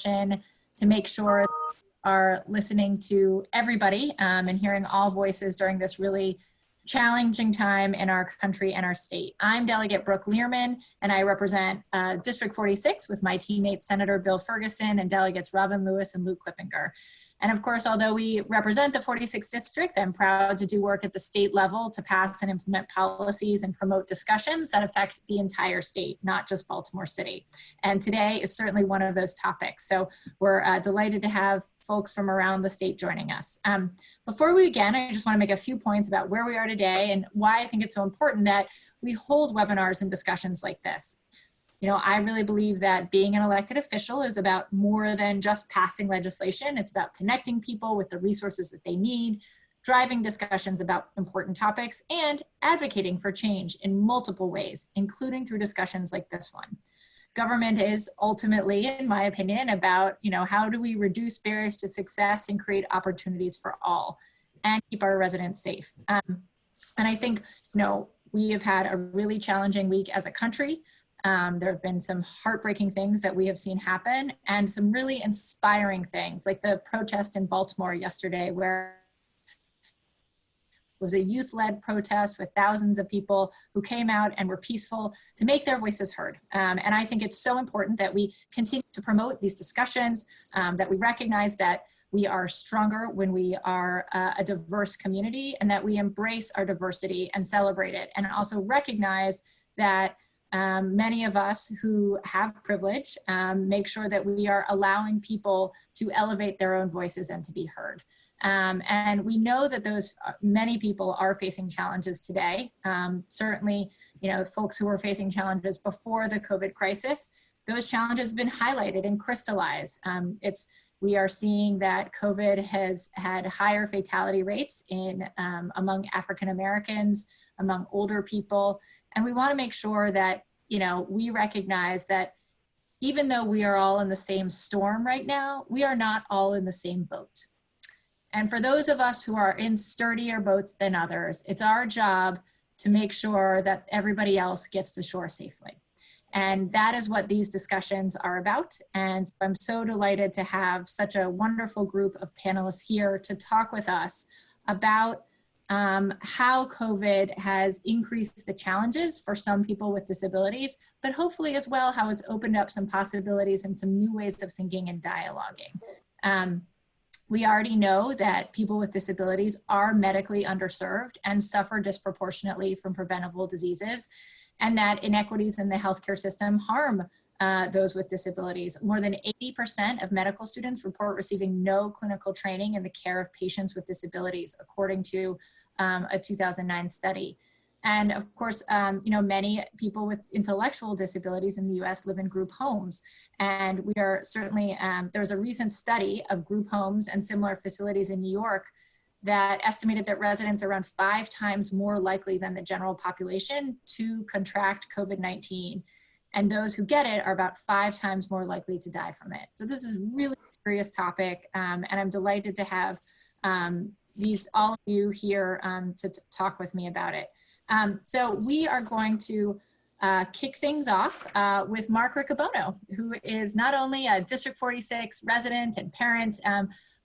to make sure are listening to everybody and hearing all voices during this really challenging time in our country and our state. I'm Delegate Brooke Learman, and I represent District 46 with my teammates Senator Bill Ferguson and delegates Robin Lewis and Luke Clippinger. And of course, although we represent the 46th district, I'm proud to do work at the state level to pass and implement policies and promote discussions that affect the entire state, not just Baltimore City. And today is certainly one of those topics. So we're delighted to have folks from around the state joining us. Before we begin, I just want to make a few points about where we are today and why I think it's so important that we hold webinars and discussions like this. You know, I really believe that being an elected official is about more than just passing legislation. It's about connecting people with the resources that they need, driving discussions about important topics, and advocating for change in multiple ways, including through discussions like this one. Government is ultimately, in my opinion, about, you know, how do we reduce barriers to success and create opportunities for all and keep our residents safe. And I think, you know, we have had a really challenging week as a country. There have been some heartbreaking things that we have seen happen and some really inspiring things like the protest in Baltimore yesterday, where it was a youth-led protest with thousands of people who came out and were peaceful to make their voices heard. And I think it's so important that we continue to promote these discussions, that we recognize that we are stronger when we are a diverse community and that we embrace our diversity and celebrate it, and also recognize that many of us who have privilege make sure that we are allowing people to elevate their own voices and to be heard. And we know that those many people are facing challenges today. Certainly, you know, folks who were facing challenges before the COVID crisis, those challenges have been highlighted and crystallized. We are seeing that COVID has had higher fatality rates in among African Americans, among older people. And we want to make sure that, you know, we recognize that even though we are all in the same storm right now, we are not all in the same boat. And for those of us who are in sturdier boats than others, it's our job to make sure that everybody else gets to shore safely. And that is what these discussions are about. And so I'm so delighted to have such a wonderful group of panelists here to talk with us about how COVID has increased the challenges for some people with disabilities, but hopefully as well how it's opened up some possibilities and some new ways of thinking and dialoguing. We already know that people with disabilities are medically underserved and suffer disproportionately from preventable diseases, and that inequities in the healthcare system harm those with disabilities. More than 80% of medical students report receiving no clinical training in the care of patients with disabilities, according to a 2009 study. And of course, you know, many people with intellectual disabilities in the US live in group homes. And we are certainly, there was a recent study of group homes and similar facilities in New York that estimated that residents are around 5 times more likely than the general population to contract COVID-19. And those who get it are about 5 times more likely to die from it. So this is a really serious topic, and I'm delighted to have all of you here to talk with me about it. So we are going to kick things off with Mark Riccobono, who is not only a District 46 resident and parent,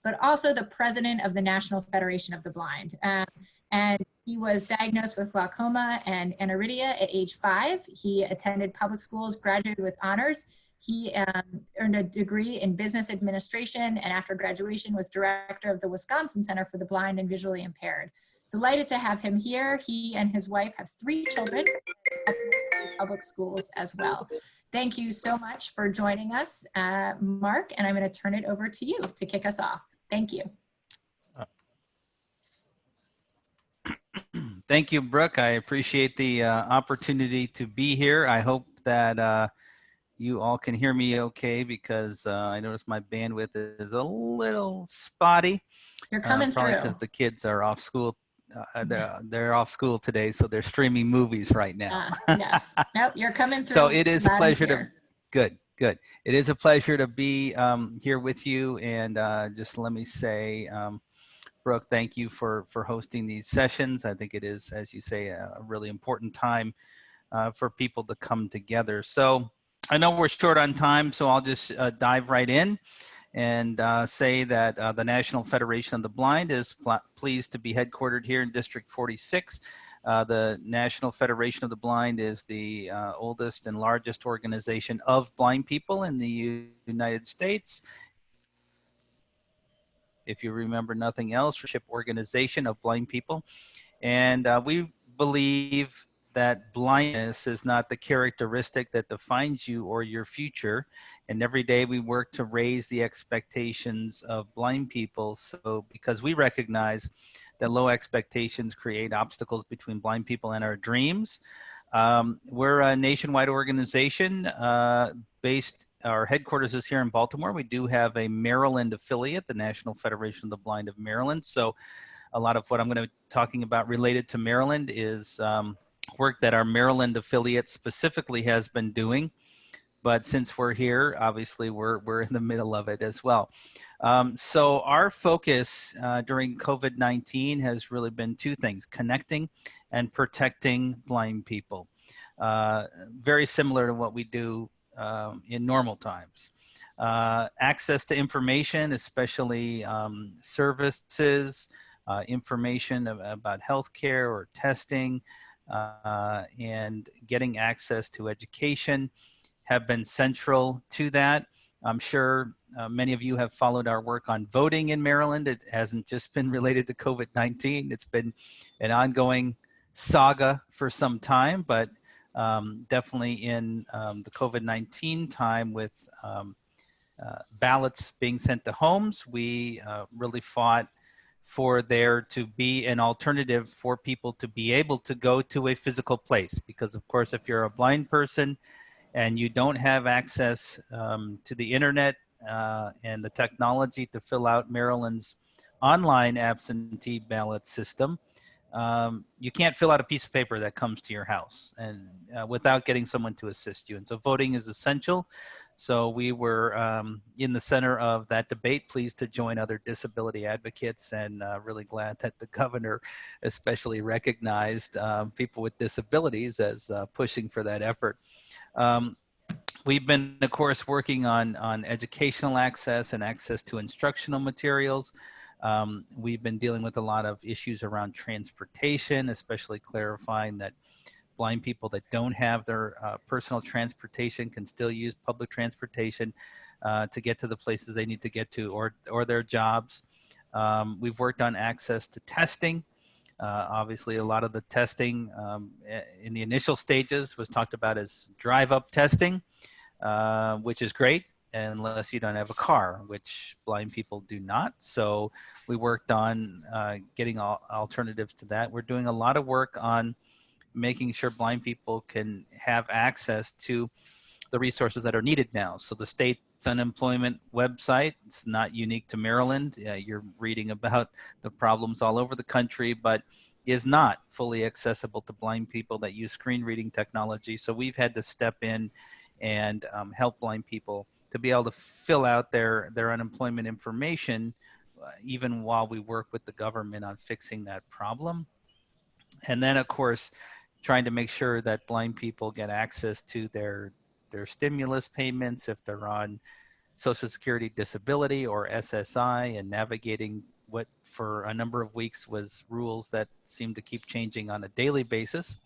but also the president of the National Federation of the Blind. And he was diagnosed with glaucoma and aniridia at age 5. He attended public schools, graduated with honors. He earned a degree in business administration, and after graduation was director of the Wisconsin Center for the Blind and Visually Impaired. Delighted to have him here. He and his wife have 3 children in public schools as well. Thank you so much for joining us, Mark, and I'm going to turn it over to you to kick us off. Thank you. Thank you, Brooke. I appreciate the opportunity to be here. I hope that you all can hear me okay, because I noticed my bandwidth is a little spotty. You're coming probably through. because the kids are off school. They're off school today, so they're streaming movies right now. Yes. Nope, you're coming through. So it is a pleasure to, good. It is a pleasure to be here with you. And just let me say, Brooke, thank you for hosting these sessions. I think it is, as you say, a really important time for people to come together. So I know we're short on time, so I'll just dive right in and say that the National Federation of the Blind is pleased to be headquartered here in District 46. The National Federation of the Blind is the oldest and largest organization of blind people in the United States. If you remember nothing else, organization of blind people. And we believe that blindness is not the characteristic that defines you or your future. And every day we work to raise the expectations of blind people. So because we recognize that low expectations create obstacles between blind people and our dreams. We're a nationwide organization based, our headquarters is here in Baltimore. We do have a Maryland affiliate, the National Federation of the Blind of Maryland. So a lot of what I'm going to be talking about related to Maryland is work that our Maryland affiliate specifically has been doing. But since we're here, obviously we're in the middle of it as well. So our focus during COVID-19 has really been two things: connecting and protecting blind people. Very similar to what we do in normal times. Access to information, especially services, information about healthcare or testing, and getting access to education have been central to that. I'm sure many of you have followed our work on voting in Maryland. It hasn't just been related to COVID-19. It's been an ongoing saga for some time, but definitely in the COVID-19 time with ballots being sent to homes, we really fought for there to be an alternative for people to be able to go to a physical place. Because of course, if you're a blind person and you don't have access to the internet and the technology to fill out Maryland's online absentee ballot system, you can't fill out a piece of paper that comes to your house and without getting someone to assist you. And so voting is essential. So we were in the center of that debate, pleased to join other disability advocates, and really glad that the governor especially recognized people with disabilities as pushing for that effort. We've been, of course, working on educational access and access to instructional materials. We've been dealing with a lot of issues around transportation, especially clarifying that blind people that don't have their personal transportation can still use public transportation to get to the places they need to get to, or their jobs. We've worked on access to testing. Obviously, a lot of the testing in the initial stages was talked about as drive-up testing, which is great unless you don't have a car, which blind people do not. So we worked on getting alternatives to that. We're doing a lot of work on making sure blind people can have access to the resources that are needed now. So the state's unemployment website, it's not unique to Maryland. You're reading about the problems all over the country, but is not fully accessible to blind people that use screen reading technology. So we've had to step in and help blind people to be able to fill out their unemployment information, even while we work with the government on fixing that problem. And then, of course, trying to make sure that blind people get access to their stimulus payments if they're on Social Security disability or SSI, and navigating what for a number of weeks was rules that seem to keep changing on a daily basis.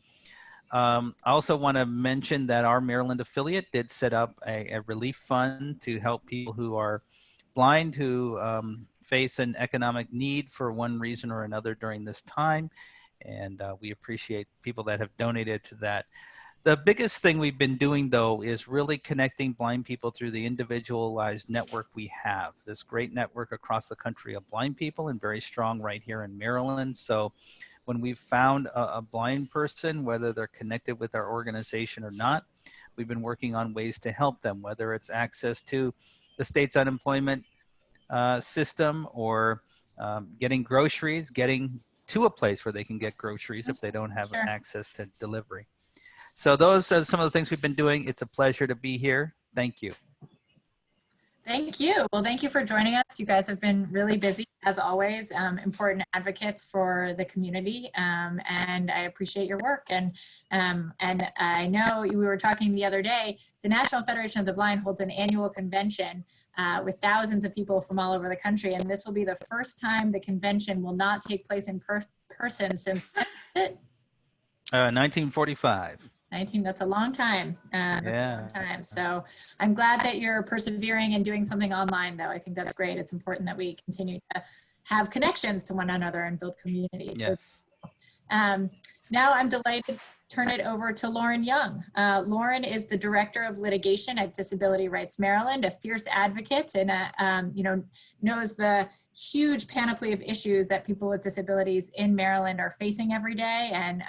I also want to mention that our Maryland affiliate did set up a relief fund to help people who are blind, who face an economic need for one reason or another during this time. And we appreciate people that have donated to that. The biggest thing we've been doing, though, is really connecting blind people through the individualized network we have. This great network across the country of blind people, and very strong right here in Maryland. So when we've found a blind person, whether they're connected with our organization or not, we've been working on ways to help them, whether it's access to the state's unemployment system, or getting groceries, getting to a place where they can get groceries if they don't have access to delivery. So those are some of the things we've been doing. It's a pleasure to be here. Thank you. Thank you. Well, thank you for joining us. You guys have been really busy, as always, important advocates for the community, and I appreciate your work. And I know we were talking the other day, the National Federation of the Blind holds an annual convention with thousands of people from all over the country, and this will be the first time the convention will not take place in person since 1945. 19, that's a long time. That's a Yeah. long time. So I'm glad that you're persevering and doing something online, though. I think that's great. It's important that we continue to have connections to one another and build community. Yes. So now I'm delighted to turn it over to Lauren Young. Lauren is the Director of Litigation at Disability Rights Maryland, a fierce advocate, and knows the huge panoply of issues that people with disabilities in Maryland are facing every day. And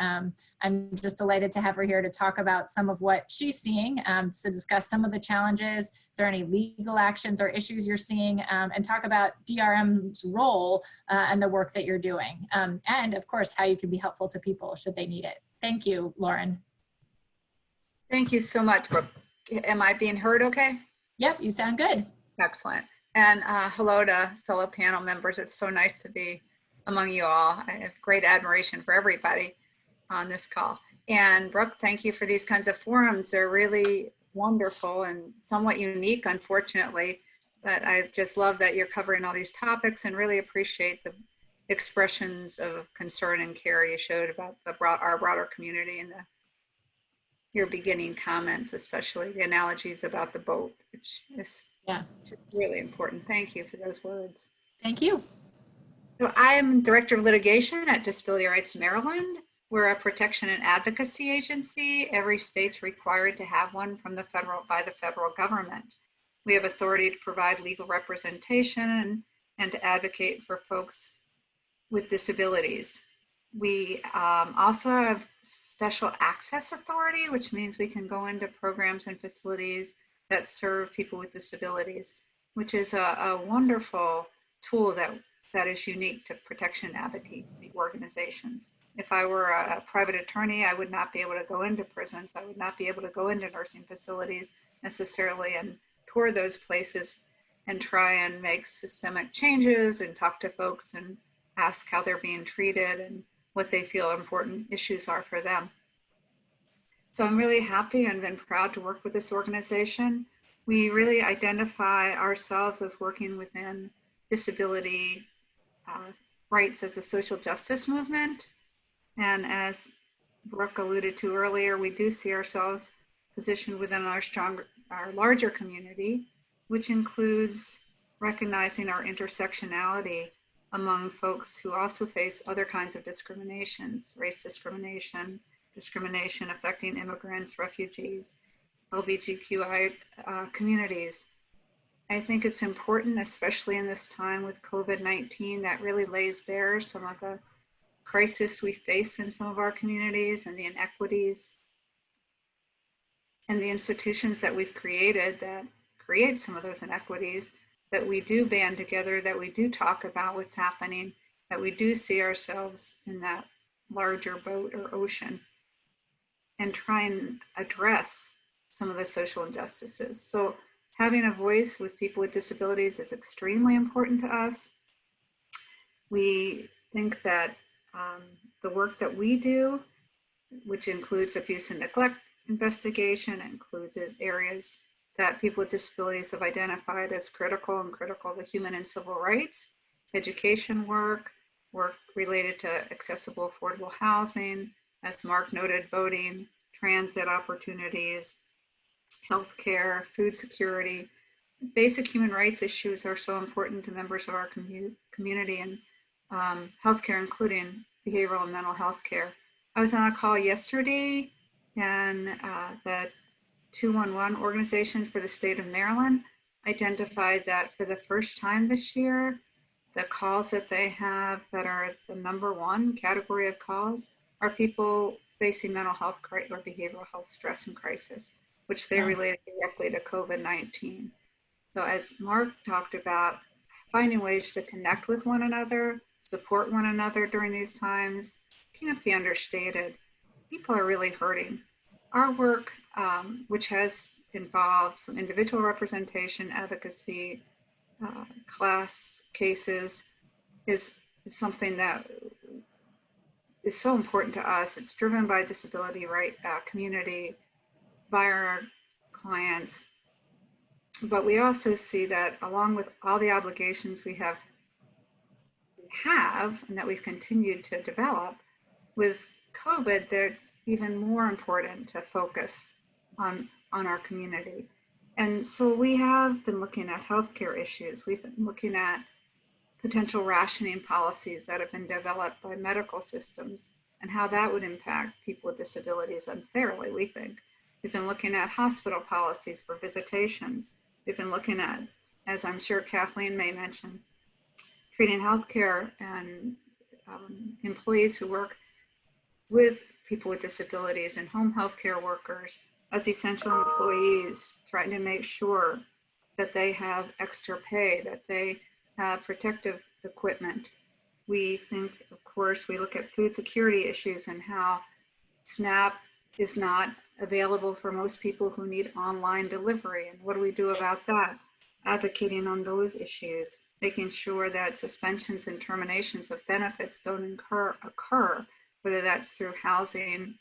I'm just delighted to have her here to talk about some of what she's seeing, to discuss some of the challenges, if there are any legal actions or issues you're seeing, and talk about DRM's role and the work that you're doing. And of course, how you can be helpful to people should they need it. Thank you, Lauren. Thank you so much, Brooke. Am I being heard okay? Yep, you sound good. Excellent. And hello to fellow panel members. It's so nice to be among you all. I have great admiration for everybody on this call. And Brooke, thank you for these kinds of forums. They're really wonderful and somewhat unique, unfortunately, but I just love that you're covering all these topics and really appreciate the expressions of concern and care you showed about our broader community and your beginning comments, especially the analogies about the boat, which is really important. Thank you for those words. Thank you. So I am Director of Litigation at Disability Rights Maryland. We're a protection and advocacy agency. Every state's required to have one by the federal government. We have authority to provide legal representation and to advocate for folks with disabilities. We also have special access authority, which means we can go into programs and facilities that serve people with disabilities, which is a wonderful tool that is unique to protection advocacy organizations. If I were a private attorney, I would not be able to go into prisons. I would not be able to go into nursing facilities necessarily and tour those places and try and make systemic changes and talk to folks and ask how they're being treated and what they feel important issues are for them. So I'm really happy and been proud to work with this organization. We really identify ourselves as working within disability rights as a social justice movement. And as Brooke alluded to earlier, we do see ourselves positioned within our larger community, which includes recognizing our intersectionality among folks who also face other kinds of discriminations, race discrimination, discrimination affecting immigrants, refugees, LGBTQI communities. I think it's important, especially in this time with COVID-19, that really lays bare some of the crisis we face in some of our communities and the inequities and the institutions that we've created that create some of those inequities, that we do band together, that we do talk about what's happening, that we do see ourselves in that larger boat or ocean and try and address some of the social injustices. So having a voice with people with disabilities is extremely important to us. We think that the work that we do, which includes abuse and neglect investigation, includes areas that people with disabilities have identified as critical to human and civil rights, education work related to accessible, affordable housing, as Mark noted, voting, transit opportunities, healthcare, food security. Basic human rights issues are so important to members of our community, and healthcare, including behavioral and mental health care. I was on a call yesterday, and the 211 organization for the state of Maryland identified that for the first time this year, the calls that they have that are the #1 category of calls are people facing mental health or behavioral health stress and crisis, which they related directly to COVID-19. So as Mark talked about, finding ways to connect with one another, support one another during these times can't be understated. People are really hurting. Our work, which has involve some individual representation, advocacy, class cases, is something that is so important to us. It's driven by disability right community, by our clients. But we also see that along with all the obligations we have and that we've continued to develop, with COVID, there's even more important to focus on our community. And so we have been looking at healthcare issues. We've been looking at potential rationing policies that have been developed by medical systems and how that would impact people with disabilities unfairly, we think. We've been looking at hospital policies for visitations. We've been looking at, as I'm sure Kathleen may mention, treating healthcare and employees who work with people with disabilities and home healthcare workers as essential employees, trying to make sure that they have extra pay, that they have protective equipment. We think, of course, we look at food security issues and how SNAP is not available for most people who need online delivery. And what do we do about that? Advocating on those issues, making sure that suspensions and terminations of benefits don't occur, whether that's through housing,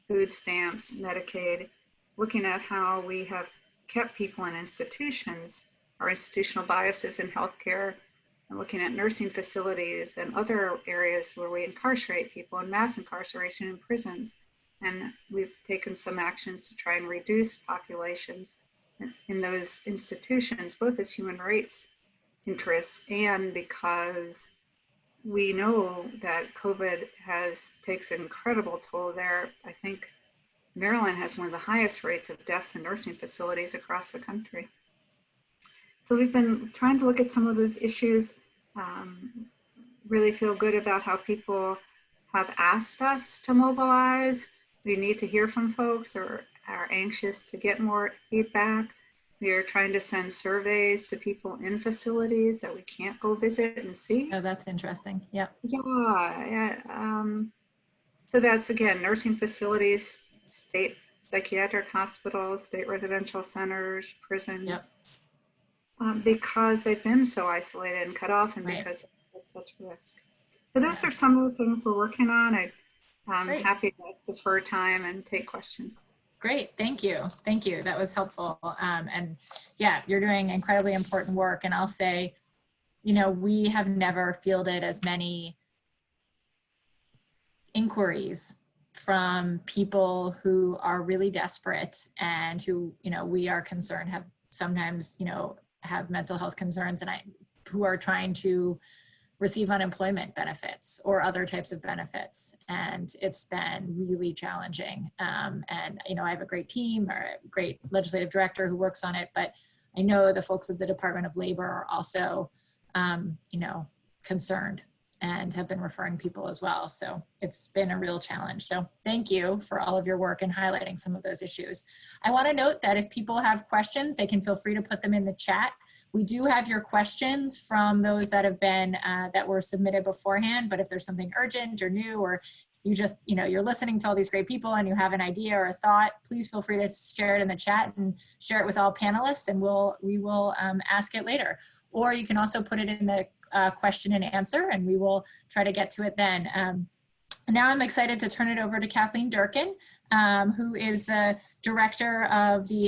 food stamps, Medicaid, looking at how we have kept people in institutions, our institutional biases in healthcare, and looking at nursing facilities and other areas where we incarcerate people in mass incarceration in prisons. And we've taken some actions to try and reduce populations in those institutions, both as human rights interests and because we know that COVID takes an incredible toll there. I think Maryland has one of the highest rates of deaths in nursing facilities across the country. So we've been trying to look at some of those issues, really feel good about how people have asked us to mobilize. We need to hear from folks or are anxious to get more feedback. We are trying to send surveys to people in facilities that we can't go visit and see. Oh, that's interesting. Yeah. Yeah. So that's, again, nursing facilities, state psychiatric hospitals, state residential centers, prisons, Yep. Because they've been so isolated and cut off and Right. because of such risk. So those are some of the things we're working on. I'm Great. happy to defer time and take questions. Great, thank you. Thank you, that was helpful. And yeah, you're doing incredibly important work. And I'll say, you know, we have never fielded as many inquiries from people who are really desperate and who, you know, we are concerned have sometimes, you know, have mental health concerns and who are trying to receive unemployment benefits or other types of benefits. And it's been really challenging. And, you know, I have a great team or a great legislative director who works on it, but I know the folks at the Department of Labor are also, you know, concerned and have been referring people as well. So it's been a real challenge. So thank you for all of your work in highlighting some of those issues. I want to note that if people have questions, they can feel free to put them in the chat. We do have your questions from those that have been, that were submitted beforehand, but if there's something urgent or new, or you just, you know, you're listening to all these great people and you have an idea or a thought, please feel free to share it in the chat and share it with all panelists, and we will ask it later. Or you can also put it in the question and answer, and we will try to get to it then. Now I'm excited to turn it over to Kathleen Durkin, who is the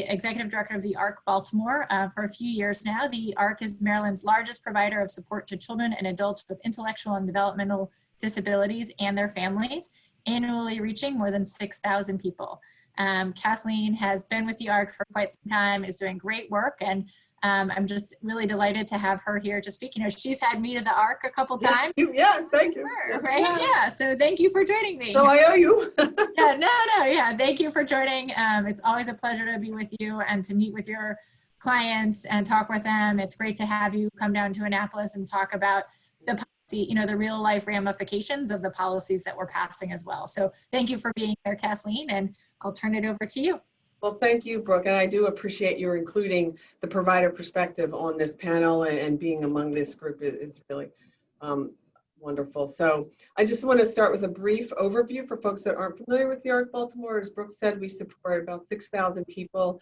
executive director of the ARC Baltimore for a few years now. The ARC is Maryland's largest provider of support to children and adults with intellectual and developmental disabilities and their families, annually reaching more than 6,000 people. Kathleen has been with the ARC for quite some time, is doing great work, and I'm just really delighted to have her here to speak. You know, she's had me to the ARC a couple times. Yes, thank you. Her, right? Yeah, so thank you for joining me. So I owe you. Yeah, thank you for joining. It's always a pleasure to be with you and to meet with your clients and talk with them. It's great to have you come down to Annapolis and talk about the policy, you know, the real life ramifications of the policies that we're passing as well. So thank you for being here, Kathleen, and I'll turn it over to you. Well, thank you, Brooke, and I do appreciate your including the provider perspective on this panel, and being among this group is really wonderful. So I just want to start with a brief overview for folks that aren't familiar with the ARC Baltimore. As Brooke said, we support about 6,000 people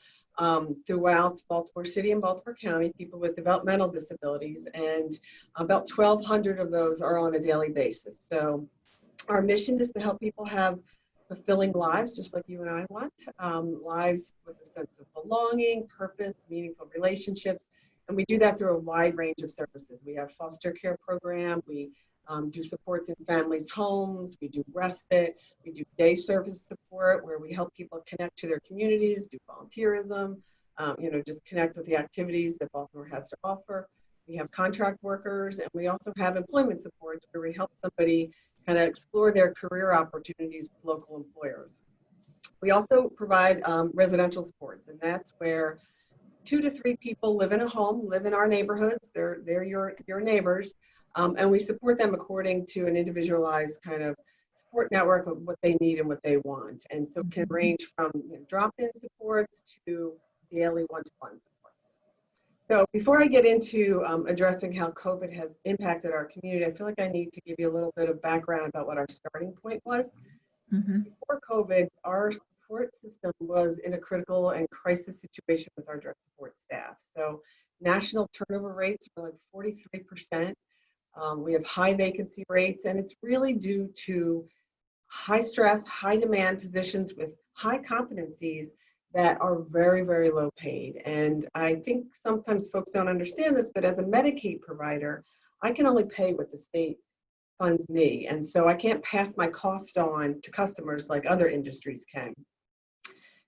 throughout Baltimore City and Baltimore County, people with developmental disabilities, and about 1,200 of those are on a daily basis. So our mission is to help people have fulfilling lives, just like you and I want, lives with a sense of belonging, purpose, meaningful relationships. And we do that through a wide range of services. We have foster care program, we do supports in families' homes, we do respite, we do day service support where we help people connect to their communities, do volunteerism, just connect with the activities that Baltimore has to offer. We have contract workers, and we also have employment supports where we help somebody kind of explore their career opportunities with local employers. We also provide residential supports, and that's where 2 to 3 people live in a home, live in our neighborhoods. They're your neighbors, and we support them according to an individualized kind of support network of what they need and what they want. And so it can range from drop-in supports to daily one-to-one support. So before I get into addressing how COVID has impacted our community, I feel like I need to give you a little bit of background about what our starting point was. Before COVID, our support system was in a critical and crisis situation with our direct support staff. So national turnover rates were like 43%. We have high vacancy rates, and it's really due to high stress, high demand positions with high competencies that are very, very low paid. And I think sometimes folks don't understand this, but as a Medicaid provider, I can only pay what the state funds me. And so I can't pass my cost on to customers like other industries can.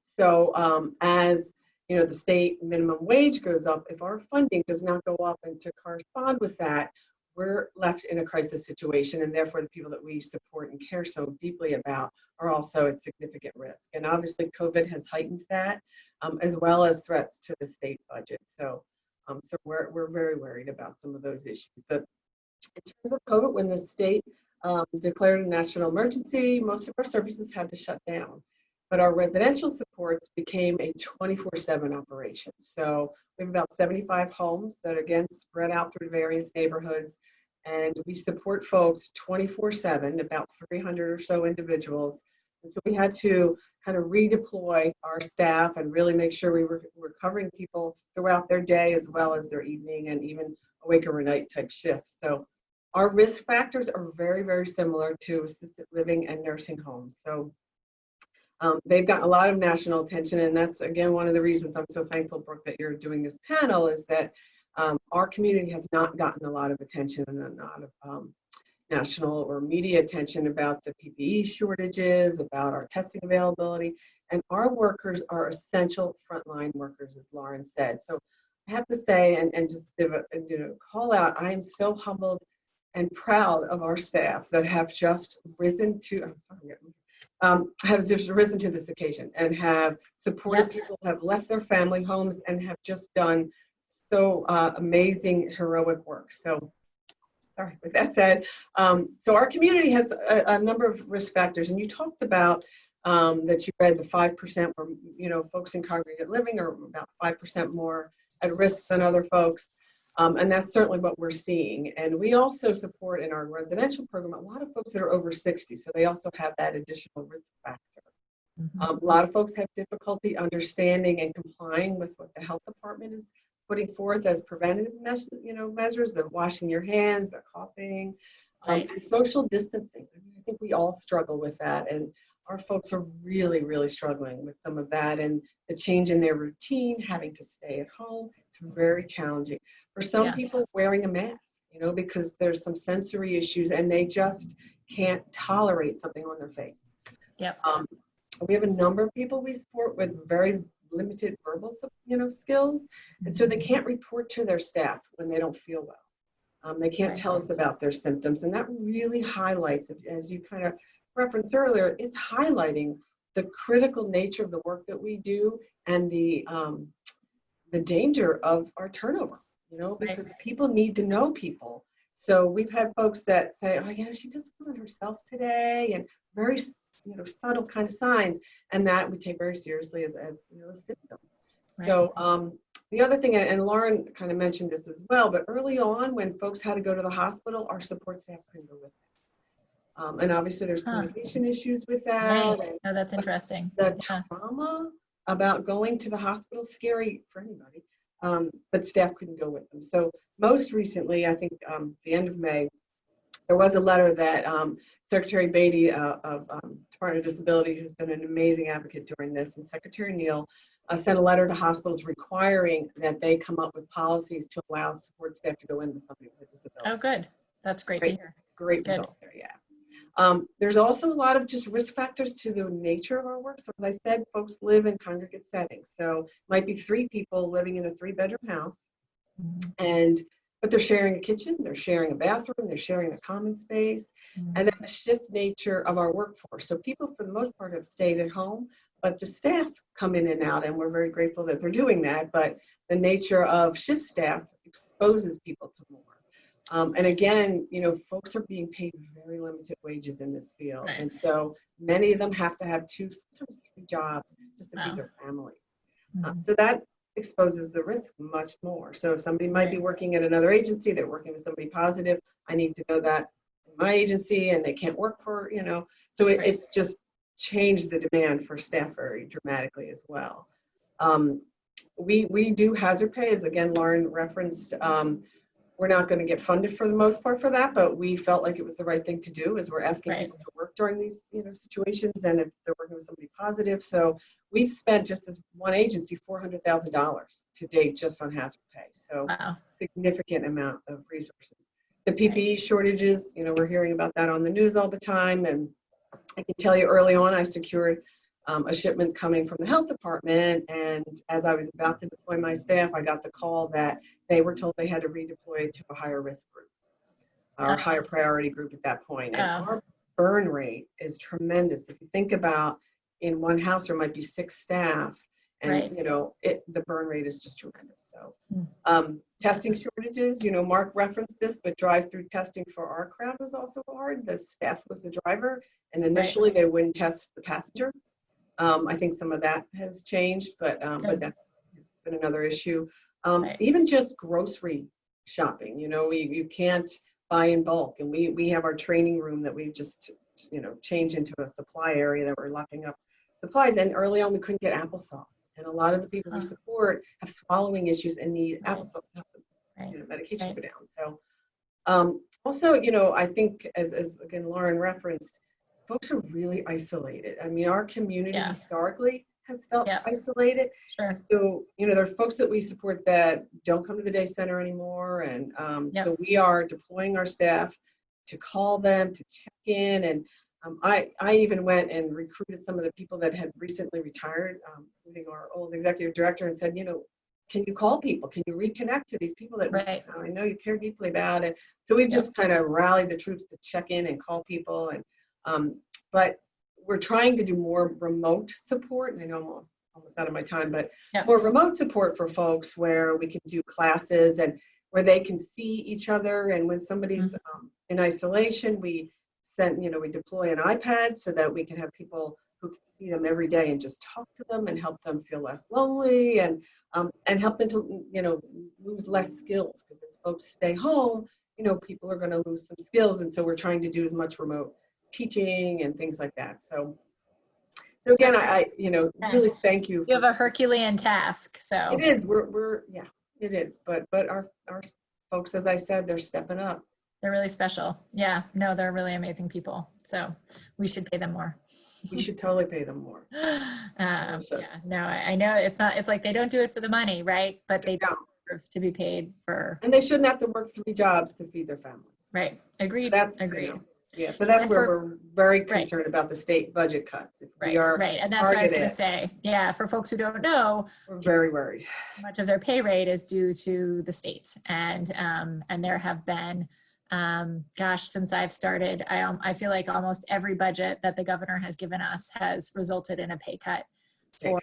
So as the state minimum wage goes up, if our funding does not go up and to correspond with that, we're left in a crisis situation, and therefore the people that we support and care so deeply about are also at significant risk. And obviously COVID has heightened that, as well as threats to the state budget. So we're very worried about some of those issues. But in terms of COVID, when the state declared a national emergency, most of our services had to shut down. But our residential supports became a 24/7 operation. So we have about 75 homes that are, again, spread out through various neighborhoods. And we support folks 24/7, about 300 or so individuals. And so we had to kind of redeploy our staff and really make sure we were covering people throughout their day as well as their evening and even awake overnight type shifts. So our risk factors are very, very similar to assisted living and nursing homes. So they've gotten a lot of national attention, and that's, again, one of the reasons I'm so thankful, Brooke, that you're doing this panel, is that our community has not gotten a lot of attention and a lot of national or media attention about the PPE shortages, about our testing availability, and our workers are essential frontline workers, as Lauren said. So I have to say, and just call out, I am so humbled and proud of our staff that have just risen to, have just risen to this occasion and have supported people, have left their family homes, and have just done so amazing, heroic work. So, sorry, with that said, so our community has a number of risk factors, and you talked about that you read the 5% where, folks in congregate living are about 5% more at risk than other folks. And that's certainly what we're seeing. And we also support in our residential program a lot of folks that are over 60, so they also have that additional risk factor. A lot of folks have difficulty understanding and complying with what the health department is putting forth as preventative measures, the washing your hands, the coughing, and social distancing. I think we all struggle with that, and our folks are really, really struggling with some of that, and the change in their routine, having to stay at home. It's very challenging. For some people, wearing a mask, because there's some sensory issues and they just can't tolerate something on their face. We have a number of people we support with very limited verbal, skills, and so they can't report to their staff when they don't feel well. They can't tell us about their symptoms, and that really highlights, as you kind of referenced earlier, it's highlighting the critical nature of the work that we do and the danger of our turnover. Because people need to know people. So we've had folks that say, oh, she just wasn't herself today, and very, subtle kind of signs, and that we take very seriously as a symptom. So the other thing, and Lauren kind of mentioned this as well, but early on when folks had to go to the hospital, our support staff couldn't go with them. And obviously there's communication issues with that. Oh, that's interesting. The trauma about going to the hospital, scary for anybody, but staff couldn't go with them. So most recently, I think the end of May, there was a letter that Secretary Beatty of Department of Disabilities, who's been an amazing advocate during this, and Secretary Neal sent a letter to hospitals requiring that they come up with policies to allow support staff to go in with somebody with a disability. Oh, good. That's great to hear. Great Good. result there, yeah. There's also a lot of just risk factors to the nature of our work. So as I said, folks live in congregate settings. So it might be 3 people living in a 3-bedroom house, but they're sharing a kitchen, they're sharing a bathroom, they're sharing a common space, and then the shift nature of our workforce. So people, for the most part, have stayed at home, but the staff come in and out, and we're very grateful that they're doing that. But the nature of shift staff exposes people to more. And again, you know, folks are being paid very limited wages in this field. Right. And so many of them have to have 2, sometimes 3 jobs just to Wow. feed their families. So that exposes the risk much more. So if somebody might be working at another agency, they're working with somebody positive, I need to know that in my agency, and they can't work for, you know, so it's just changed the demand for staff very dramatically as well. We do hazard pay, as again, Lauren referenced. We're not going to get funded for the most part for that, but we felt like it was the right thing to do, as we're asking people to work during these, you know, situations, and if they're working with somebody positive. So we've spent, just as one agency, $400,000 to date just on hazard pay. So significant amount of resources. The PPE shortages, you know, we're hearing about that on the news all the time, and I can tell you early on, I secured a shipment coming from the health department, and as I was about to deploy my staff, I got the call that they were told they had to redeploy to a higher risk group, or higher priority group at that point. And our burn rate is tremendous. If you think about, in one house there might be 6 staff, and you know, the burn rate is just tremendous. So testing shortages, you know, Mark referenced this, but drive-through testing for our crowd was also hard. The staff was the driver, and initially they wouldn't test the passenger. I think some of that has changed, but that's been another issue. Even just grocery shopping, you know, you can't buy in bulk, and we have our training room that we've just, you know, changed into a supply area that we're locking up supplies. And early on, we couldn't get applesauce, and a lot of the people we support have swallowing issues and need applesauce to help them, you know, medication go down. So also, you know, I think as again Lauren referenced, folks are really isolated. I mean, our community historically has felt isolated. So, you know, there are folks that we support that don't come to the day center anymore. And so we are deploying our staff to call them, to check in. And I even went and recruited some of the people that had recently retired, including our old executive director, and said, you know, can you call people? Can you reconnect to these people that I know you care deeply about? And so we've just kind of rallied the troops to check in and call people. And but we're trying to do more remote support, and I know almost out of my time, but more remote support for folks where we can do classes and where they can see each other. And when somebody's in isolation, we deploy an iPad so that we can have people who can see them every day and just talk to them and help them feel less lonely, and help them to, you know, lose less skills, because as folks stay home, you know, people are going to lose some skills. And so we're trying to do as much remote teaching and things like that. So again, I you know, really thank you. You have a Herculean task. So it is. It is. But our folks, as I said, they're stepping up. They're really special. Yeah, no, they're really amazing people. So we should pay them more. We should totally pay them more. Yeah, no, I know it's like they don't do it for the money, right? But they deserve to be paid for. And they shouldn't have to work 3 jobs to feed their families. Right. Agreed. So that's agreed. You know, yeah, so that's where we're very concerned about the state budget cuts. If we are and that's what I was going to say. Yeah, for folks who don't know, we're very worried. Much of their pay rate is due to the states, and there have been, since I've started, I feel like almost every budget that the governor has given us has resulted in a pay cut for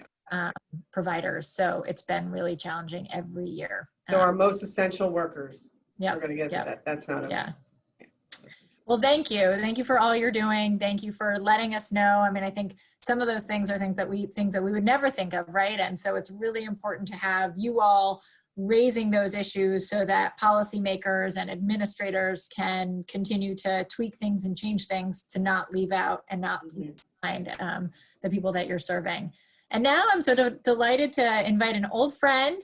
providers. So it's been really challenging every year. So our most essential workers are going to get that. That's not us. Well, thank you. Thank you for all you're doing. Thank you for letting us know. I mean, I think some of those things are things that we would never think of, right? And so it's really important to have you all raising those issues so that policymakers and administrators can continue to tweak things and change things to not leave out and not leave behind the people that you're serving. And now I'm sort of delighted to invite an old friend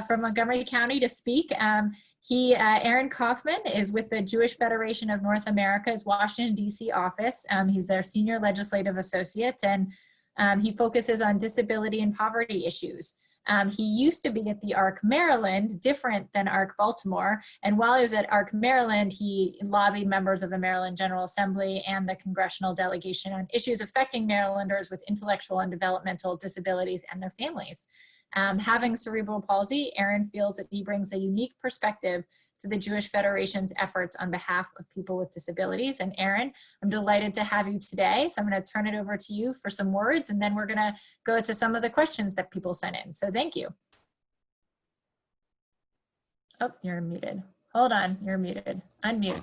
from Montgomery County to speak. Aaron Kaufman is with the Jewish Federation of North America's Washington, D.C. office. He's their senior legislative associate, and he focuses on disability and poverty issues. He used to be at the ARC Maryland, different than ARC Baltimore. And while he was at ARC Maryland, he lobbied members of the Maryland General Assembly and the congressional delegation on issues affecting Marylanders with intellectual and developmental disabilities and their families. Having cerebral palsy, Aaron feels that he brings a unique perspective to the Jewish Federation's efforts on behalf of people with disabilities. And Aaron, I'm delighted to have you today. So I'm going to turn it over to you for some words, and then we're going to go to some of the questions that people sent in. So thank you. Oh, you're muted. Hold on, you're muted. Unmute.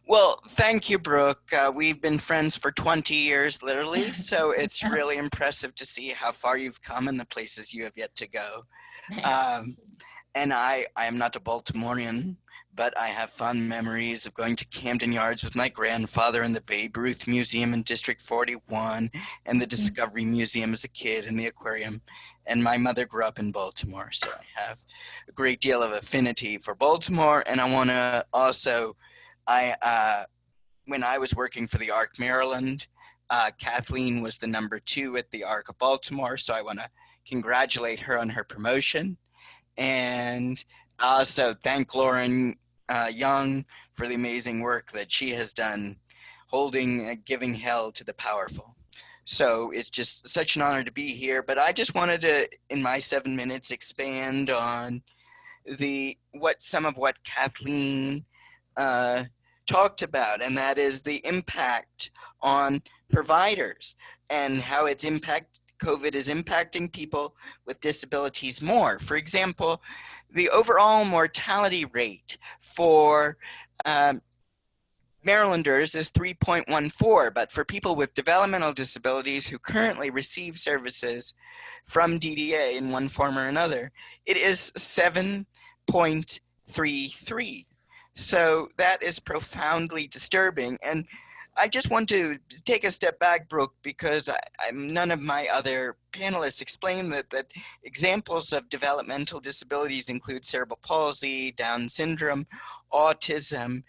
Well, thank you, Brooke. We've been friends for 20 years, literally, so it's really impressive to see how far you've come and the places you have yet to go. And I am not a Baltimorean, but I have fond memories of going to Camden Yards with my grandfather and the Babe Ruth Museum in District 41 and the Discovery Museum as a kid and the aquarium. And my mother grew up in Baltimore, so I have a great deal of affinity for Baltimore. And I want to also, when I was working for the ARC Maryland, Kathleen was the #2 at the ARC of Baltimore, so I want to congratulate her on her promotion. And also thank Lauren Young for the amazing work that she has done holding Giving Hell to the Powerful. So it's just such an honor to be here, but I just wanted to, in my 7 minutes, expand on some of what Kathleen talked about, and that is the impact on providers and how COVID is impacting people with disabilities more. For example, the overall mortality rate for Marylanders is 3.14, but for people with developmental disabilities who currently receive services from DDA in one form or another, it is 7.33. So that is profoundly disturbing. And I just want to take a step back, Brooke, because none of my other panelists explained that examples of developmental disabilities include cerebral palsy, Down syndrome, autism,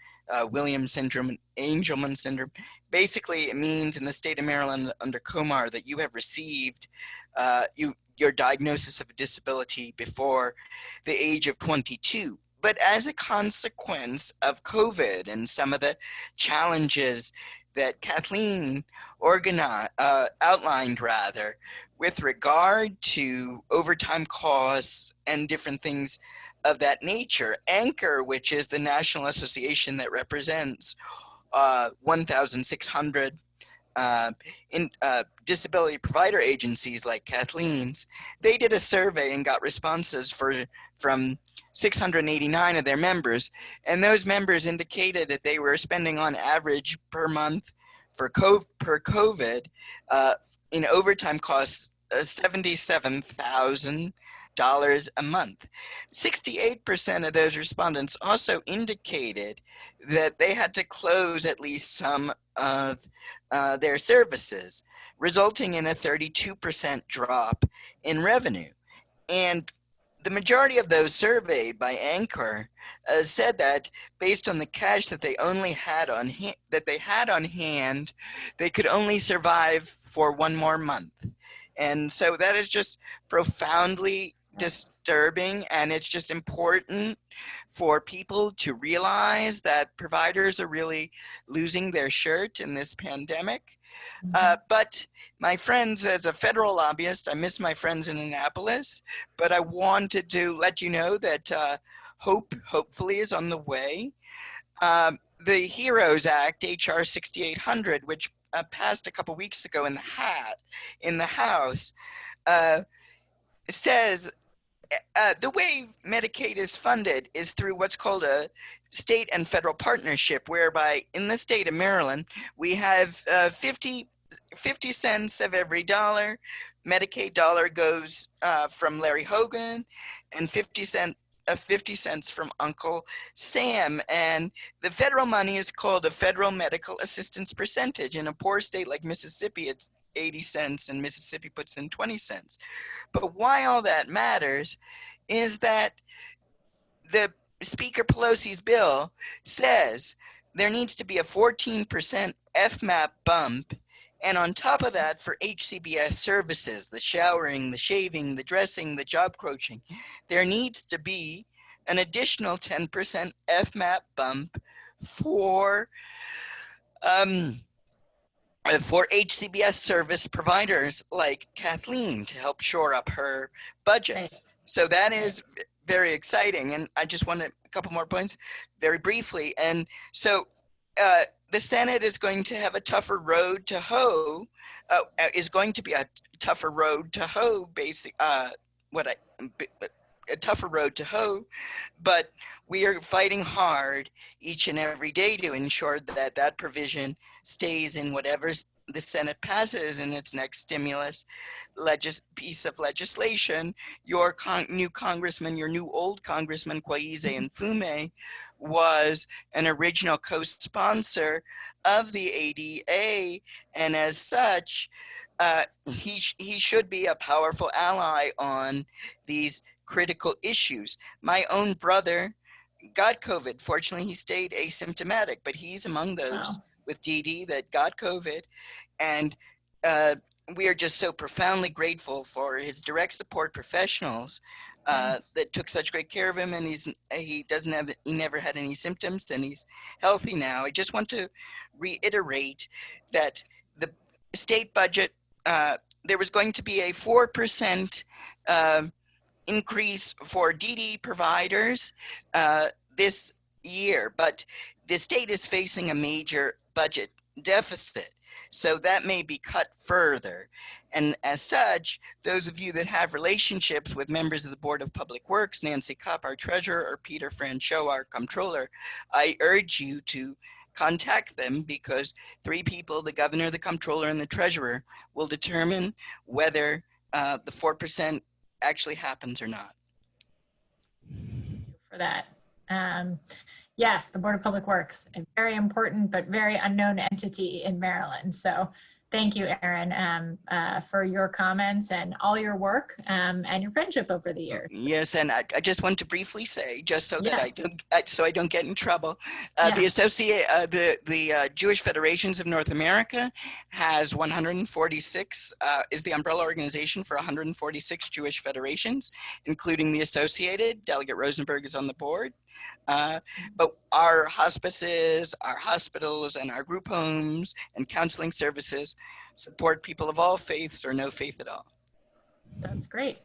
Williams syndrome, and Angelman syndrome. Basically, it means in the state of Maryland under Comar that you have received your diagnosis of a disability before the age of 22. But as a consequence of COVID and some of the challenges that Kathleen outlined with regard to overtime costs and different things of that nature, Anchor, which is the national association that represents 1,600 disability provider agencies like Kathleen's, they did a survey and got responses from 689 of their members, and those members indicated that they were spending on average per month per COVID in overtime costs $77,000 a month. 68% of those respondents also indicated that they had to close at least some of their services, resulting in a 32% drop in revenue. And the majority of those surveyed by Anchor said that based on the cash that they only had on hand, they could only survive for one more month. And so that is just profoundly disturbing, and it's just important for people to realize that providers are really losing their shirt in this pandemic. But my friends, as a federal lobbyist, I miss my friends in Annapolis, but I wanted to let you know that hopefully is on the way. The HEROES Act, HR 6800, which passed a couple weeks ago in the House, says the way Medicaid is funded is through what's called a state and federal partnership, whereby in the state of Maryland, we have 50 cents of every dollar. Medicaid dollar goes from Larry Hogan, and 50 cents from Uncle Sam. And the federal money is called a federal medical assistance percentage. In a poor state like Mississippi, 80 cents and Mississippi puts in 20 cents. But why all that matters is that the Speaker Pelosi's bill says there needs to be a 14% FMAP bump. And on top of that, for HCBS services, the showering, the shaving, the dressing, the job coaching, there needs to be an additional 10% FMAP bump for HCBS service providers like Kathleen to help shore up her budgets. Right. So that is very exciting. And I just want a couple more points very briefly. And so the Senate is going to have a tougher road to hoe, is going to be a tougher road to hoe, a tougher road to hoe, but we are fighting hard each and every day to ensure that that provision stays in whatever the Senate passes in its next stimulus piece of legislation. Your new congressman, your new old congressman, Kwaize Mfume, was an original co-sponsor of the ADA, and as such, he should be a powerful ally on these critical issues. My own brother got COVID. Fortunately, he stayed asymptomatic, but he's among those Wow. with DD that got COVID. And we are just so profoundly grateful for his direct support professionals that took such great care of him. And he never had any symptoms, and he's healthy now. I just want to reiterate that the state budget, there was going to be a 4% increase for DD providers this year, but the state is facing a major budget deficit, so that may be cut further. And as such, those of you that have relationships with members of the Board of Public Works, Nancy Kopp, our treasurer, or Peter Franchot, our comptroller, I urge you to contact them, because three people, the governor, the comptroller, and the treasurer, will determine whether the 4% actually happens or not. For that. Yes, the Board of Public Works, a very important but very unknown entity in Maryland. So thank you, Aaron, for your comments and all your work and your friendship over the years. Yes, and I just want to briefly say, just so that Yes. I don't get in trouble, Yeah. the Jewish Federations of North America has 146, is the umbrella organization for 146 Jewish federations, including the Associated. Delegate Rosenberg is on the board. But our hospices, our hospitals, and our group homes and counseling services support people of all faiths or no faith at all. That's great.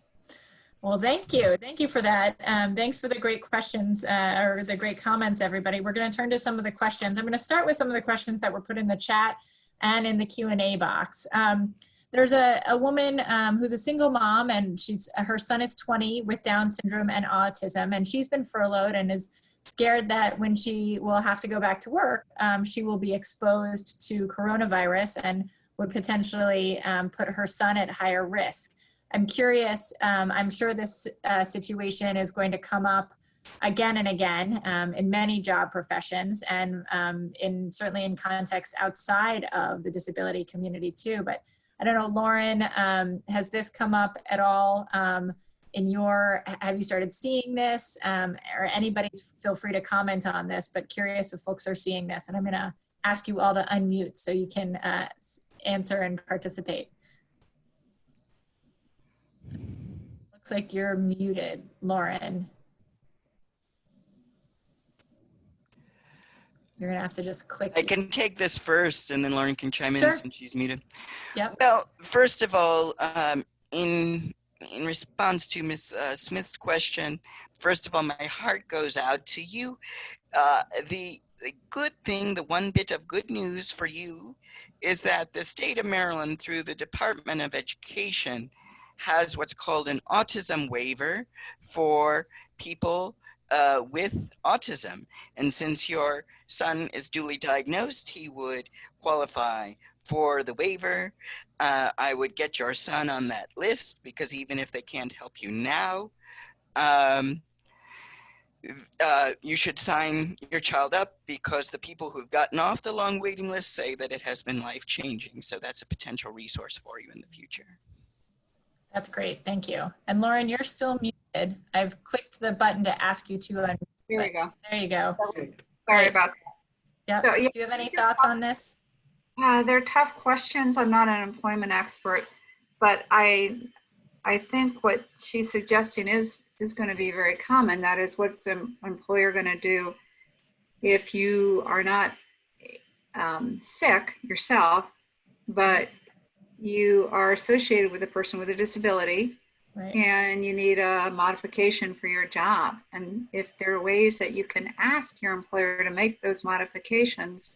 Well, thank you. Thank you for that. Thanks for the great questions or the great comments, everybody. We're going to turn to some of the questions. I'm going to start with some of the questions that were put in the chat and in the Q&A box. There's a woman who's a single mom, and her son is 20 with Down syndrome and autism, and she's been furloughed and is scared that when she will have to go back to work, she will be exposed to coronavirus and would potentially put her son at higher risk. I'm curious, I'm sure this situation is going to come up again and again in many job professions, and certainly in contexts outside of the disability community too. But I don't know, Lauren, has this come up at all have you started seeing this, or anybody feel free to comment on this, but curious if folks are seeing this. And I'm going to ask you all to unmute so you can answer and participate. Looks like you're muted, Lauren. You're going to have to just click. I can take this first, and then Lauren can chime in since she's muted. Yep. Well, first of all, in response to Ms. Smith's question, first of all, my heart goes out to you. The good thing, the one bit of good news for you, is that the state of Maryland, through the Department of Education, has what's called an autism waiver for people with autism. And since your son is duly diagnosed, he would qualify for the waiver. I would get your son on that list, because even if they can't help you now, you should sign your child up because the people who've gotten off the long waiting list say that it has been life-changing. So that's a potential resource for you in the future. That's great. Thank you. And Lauren, you're still muted. I've clicked the button to ask you to unmute. Here we go. There you go. Sorry Great. about that. Yep. So, yeah, Do you have any thoughts on this? they're tough questions. I'm not an employment expert, but I think what she's suggesting is going to be very common. That is, what's an employer going to do if you are not sick yourself, but you are associated with a person with a disability, Right. and you need a modification for your job. And if there are ways that you can ask your employer to make those modifications,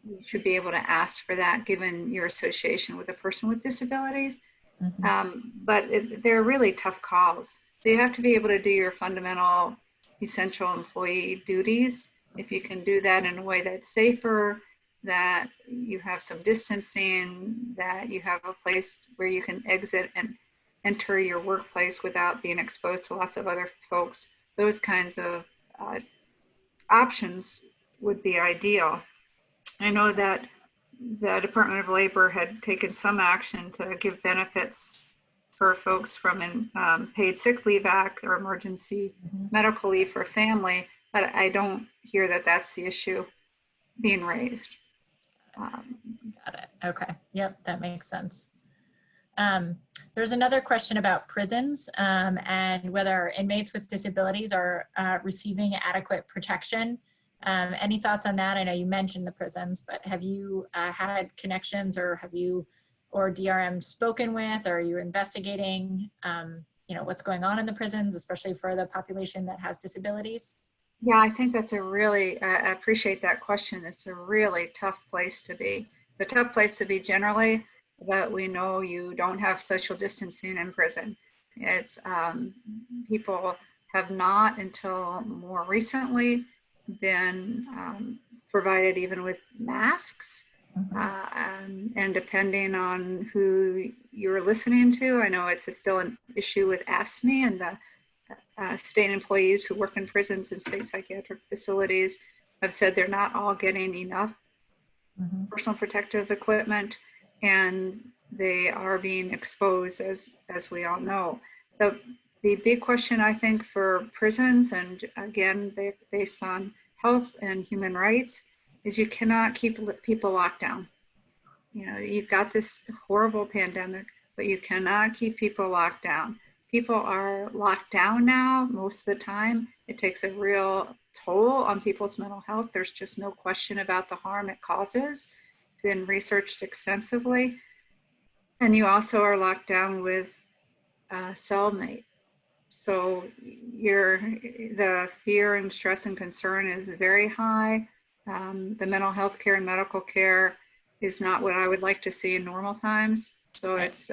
you should be able to ask for that given your association with a person with disabilities. But they're really tough calls. So you have to be able to do your fundamental, essential employee duties. If you can do that in a way that's safer, that you have some distancing, that you have a place where you can exit and enter your workplace without being exposed to lots of other folks, those kinds of options would be ideal. I know that the Department of Labor had taken some action to give benefits for folks from paid sick leave act or emergency medical leave for family, but I don't hear that that's the issue being raised. Got it. Okay. Yep, that makes sense. There's another question about prisons and whether inmates with disabilities are receiving adequate protection. Any thoughts on that? I know you mentioned the prisons, but have you had connections, or have you or DRM spoken with, or are you investigating, what's going on in the prisons, especially for the population that has disabilities? Yeah, I think that's I appreciate that question. It's a really tough place to be. The tough place to be generally, but we know you don't have social distancing in prison. It's people have not until more recently been provided even with masks. And depending on who you're listening to, I know it's still an issue with ASME and the state employees who work in prisons and state psychiatric facilities have said they're not all getting enough personal protective equipment, and they are being exposed, as we all know. The big question, I think, for prisons, and again, based on health and human rights, is you cannot keep people locked down. You've got this horrible pandemic, but you cannot keep people locked down. People are locked down now most of the time. It takes a real toll on people's mental health. There's just no question about the harm it causes. It's been researched extensively. And you also are locked down with a cellmate. So the fear and stress and concern is very high. The mental health care and medical care is not what I would like to see in normal times. So it's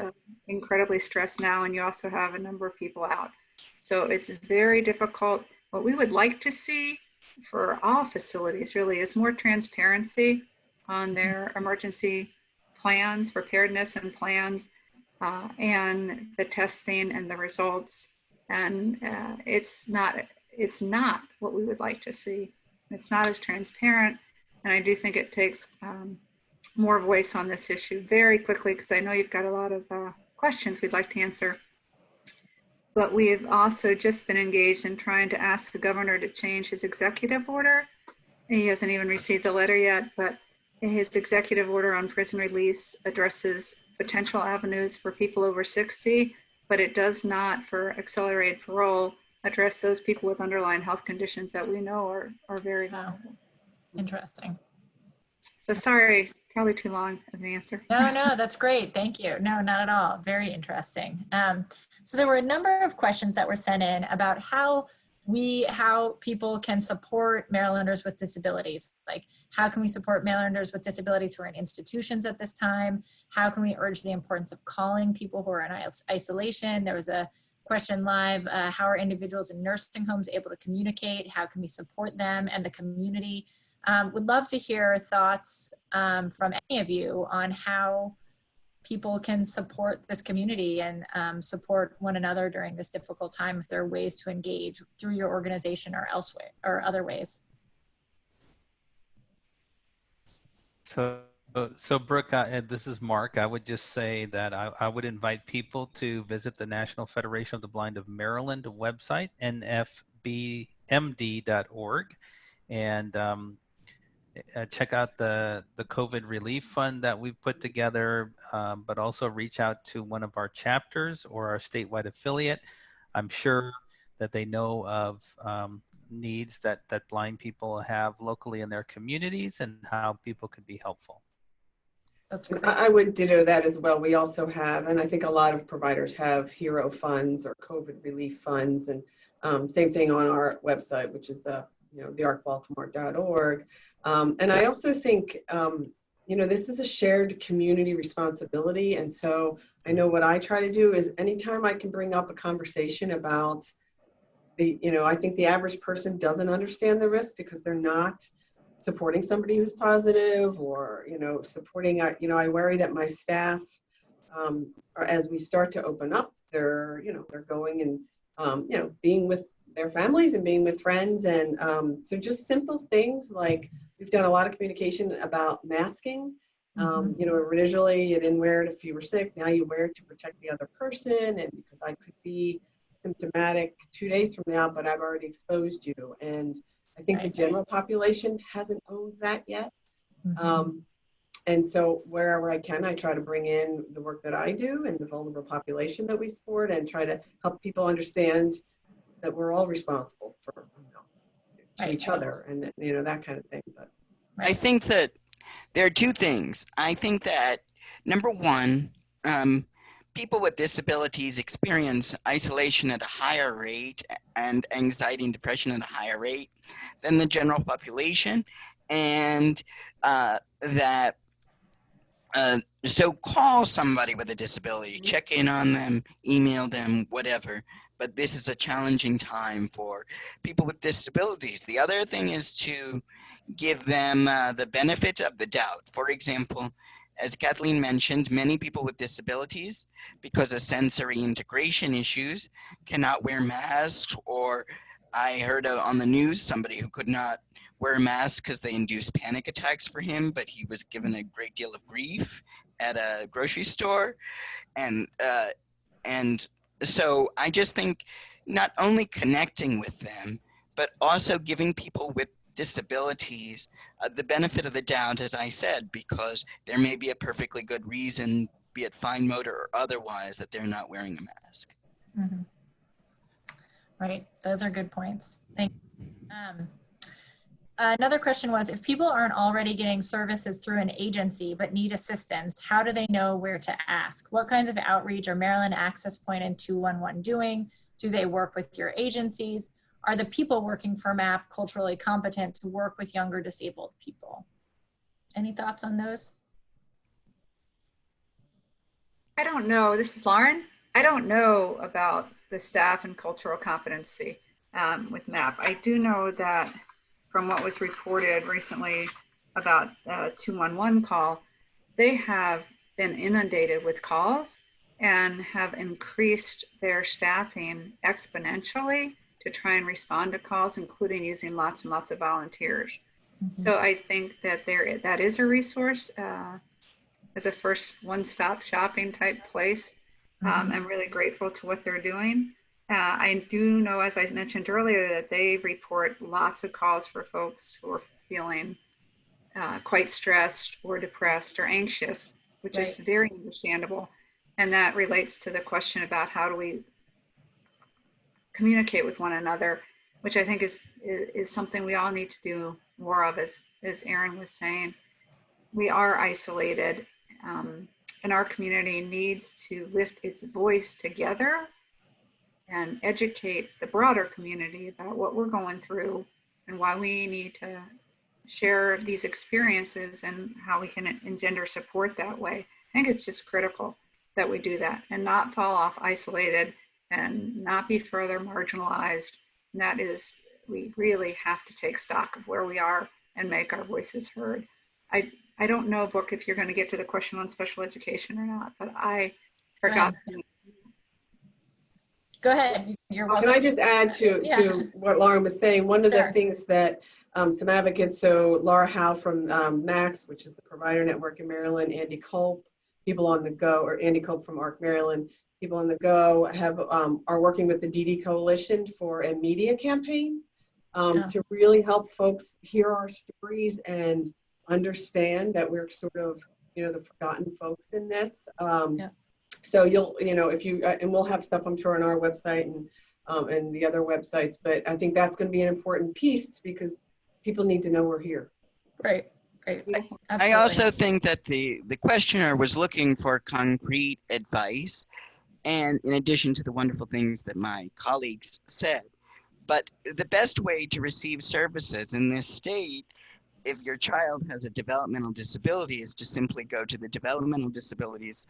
incredibly stressed now, and you also have a number of people out. So it's very difficult. What we would like to see for all facilities really is more transparency on their emergency plans, preparedness and plans, and the testing and the results. And it's not what we would like to see. It's not as transparent, and I do think it takes more voice on this issue very quickly, because I know you've got a lot of questions we'd like to answer. But we have also just been engaged in trying to ask the governor to change his executive order. He hasn't even received the letter yet, but his executive order on prison release addresses potential avenues for people over 60, but it does not, for accelerated parole, address those people with underlying health conditions that we know are very vulnerable. Interesting. So sorry, probably too long of an answer. No, that's great. Thank you. No, not at all. Very interesting. So there were a number of questions that were sent in about how people can support Marylanders with disabilities. Like, how can we support Marylanders with disabilities who are in institutions at this time? How can we urge the importance of calling people who are in isolation? There was a question live, how are individuals in nursing homes able to communicate? How can we support them and the community? Would love to hear thoughts from any of you on how people can support this community and support one another during this difficult time if there are ways to engage through your organization or elsewhere or other ways. So Brooke, this is Mark. I would just say that I would invite people to visit the National Federation of the Blind of Maryland website, nfbmd.org, and check out the COVID Relief Fund that we've put together, but also reach out to one of our chapters or our statewide affiliate. I'm sure that they know of needs that blind people have locally in their communities and how people could be helpful. That's great. I would ditto that as well. We also have, and I think a lot of providers have hero funds or COVID relief funds, and same thing on our website, which is thearcbaltimore.org. And I also think, this is a shared community responsibility. And so I know what I try to do is anytime I can bring up a conversation about I think the average person doesn't understand the risk because they're not supporting somebody who's positive or, supporting, I worry that my staff, as we start to open up, they're going and, being with their families and being with friends. And so just simple things like we've done a lot of communication about masking. Originally you didn't wear it if you were sick. Now you wear it to protect the other person. And because I could be symptomatic 2 days from now, but I've already exposed you. And I think the general population hasn't owned that yet. And so wherever I can, I try to bring in the work that I do and the vulnerable population that we support and try to help people understand that we're all responsible for to each other and that kind of thing. But I think that there are two things. I think that number one, people with disabilities experience isolation at a higher rate and anxiety and depression at a higher rate than the general population, and so call somebody with a disability, check in on them, email them, whatever. But this is a challenging time for people with disabilities. The other thing is to give them the benefit of the doubt. For example, as Kathleen mentioned, many people with disabilities, because of sensory integration issues, cannot wear masks. Or I heard on the news somebody who could not wear a mask because they induced panic attacks for him, but he was given a great deal of grief at a grocery store. And so I just think not only connecting with them, but also giving people with disabilities the benefit of the doubt, as I said, because there may be a perfectly good reason, be it fine motor or otherwise, that they're not wearing a mask. Right, those are good points. Thank you. Another question was, if people aren't already getting services through an agency but need assistance, how do they know where to ask? What kinds of outreach are Maryland Access Point and 211 doing? Do they work with your agencies? Are the people working for MAP culturally competent to work with younger disabled people? Any thoughts on those? I don't know. This is Lauren. I don't know about the staff and cultural competency with MAP. I do know that from what was reported recently about 211 call, they have been inundated with calls and have increased their staffing exponentially to try and respond to calls, including using lots and lots of volunteers. So I think that that is a resource as a first one-stop shopping type place. I'm really grateful to what they're doing. I do know, as I mentioned earlier, that they report lots of calls for folks who are feeling quite stressed or depressed or anxious, which is very understandable. And that relates to the question about how do we communicate with one another, which I think is something we all need to do more of, as Erin was saying. We are isolated, and our community needs to lift its voice together and educate the broader community about what we're going through and why we need to share these experiences and how we can engender support that way. I think it's just critical that we do that and not fall off isolated and not be further marginalized. And that is, we really have to take stock of where we are and make our voices heard. I I don't know, Brooke, if you're going to get to the question on special education or not, but I Go forgot. Go ahead. You're Can welcome. I just add to Yeah. what Lauren was saying? One of the Sure. things that some advocates, so Laura Howe from MAX, which is the provider network in Maryland, Andy Culp, People on the Go, or Andy Culp from ARC Maryland, People on the Go are working with the DD Coalition for a media campaign to really help folks hear our stories and understand that we're sort of, the forgotten folks in this. So if you, and we'll have stuff I'm sure on our website and the other websites, but I think that's going to be an important piece because people need to know we're here. Right. Right. I also think that the questioner was looking for concrete advice, and in addition to the wonderful things that my colleagues said. But the best way to receive services in this state, if your child has a developmental disability, is to simply go to the Developmental Disabilities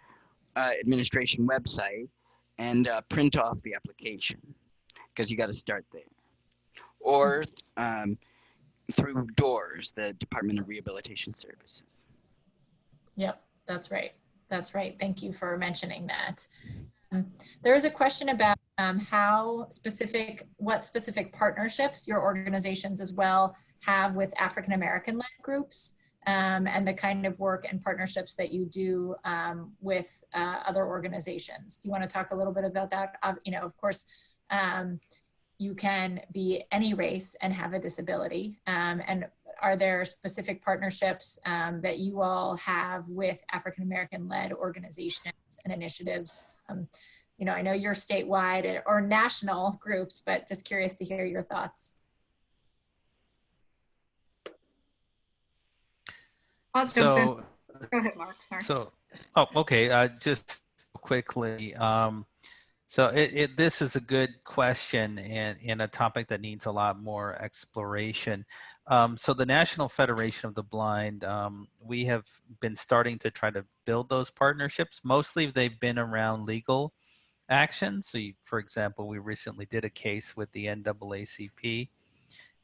Administration website and print off the application, because you got to start there. Or through DOORS, the Department of Rehabilitation Services. Yep, that's right. That's right. Thank you for mentioning that. There is a question about what specific partnerships your organizations as well have with African American-led groups, and the kind of work and partnerships that you do with other organizations. Do you want to talk a little bit about that? Of course, you can be any race and have a disability. And are there specific partnerships that you all have with African American-led organizations and initiatives? I know you're statewide or national groups, but just curious to hear your thoughts. I'll jump in. Go ahead, Mark. Sorry. Okay. Just quickly. This is a good question and a topic that needs a lot more exploration. So the National Federation of the Blind, we have been starting to try to build those partnerships. Mostly they've been around legal action. So for example, we recently did a case with the NAACP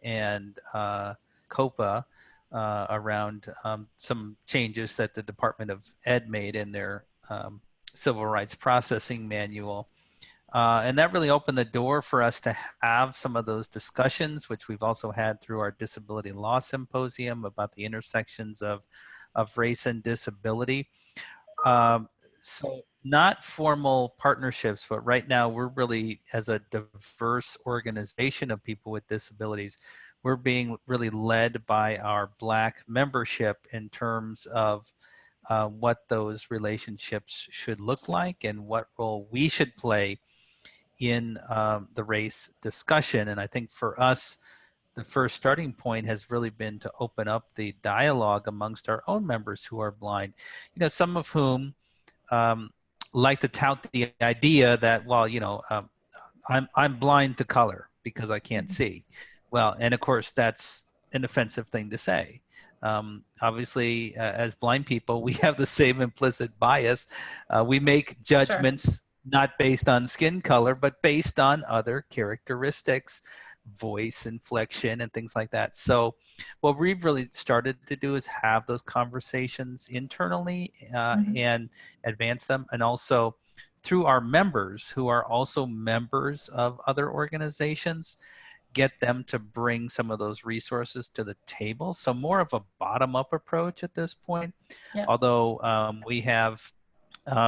and COPA around some changes that the Department of Ed made in their Civil Rights Processing Manual. And that really opened the door for us to have some of those discussions, which we've also had through our Disability Law Symposium about the intersections of race and disability. So not formal partnerships, but right now we're really, as a diverse organization of people with disabilities, we're being really led by our Black membership in terms of what those relationships should look like and what role we should play in the race discussion. And I think for us, the first starting point has really been to open up the dialogue amongst our own members who are blind, some of whom like to tout the idea that, well, I'm blind to color because I can't see. Well, and of course, that's an offensive thing to say. Obviously, as blind people, we have the same implicit bias. We make judgments not based on skin color, but based on other characteristics, voice inflection, and things like that. So what we've really started to do is have those conversations internally and advance them. And also through our members who are also members of other organizations, get them to bring some of those resources to the table. So more of a bottom-up approach at this point, although we have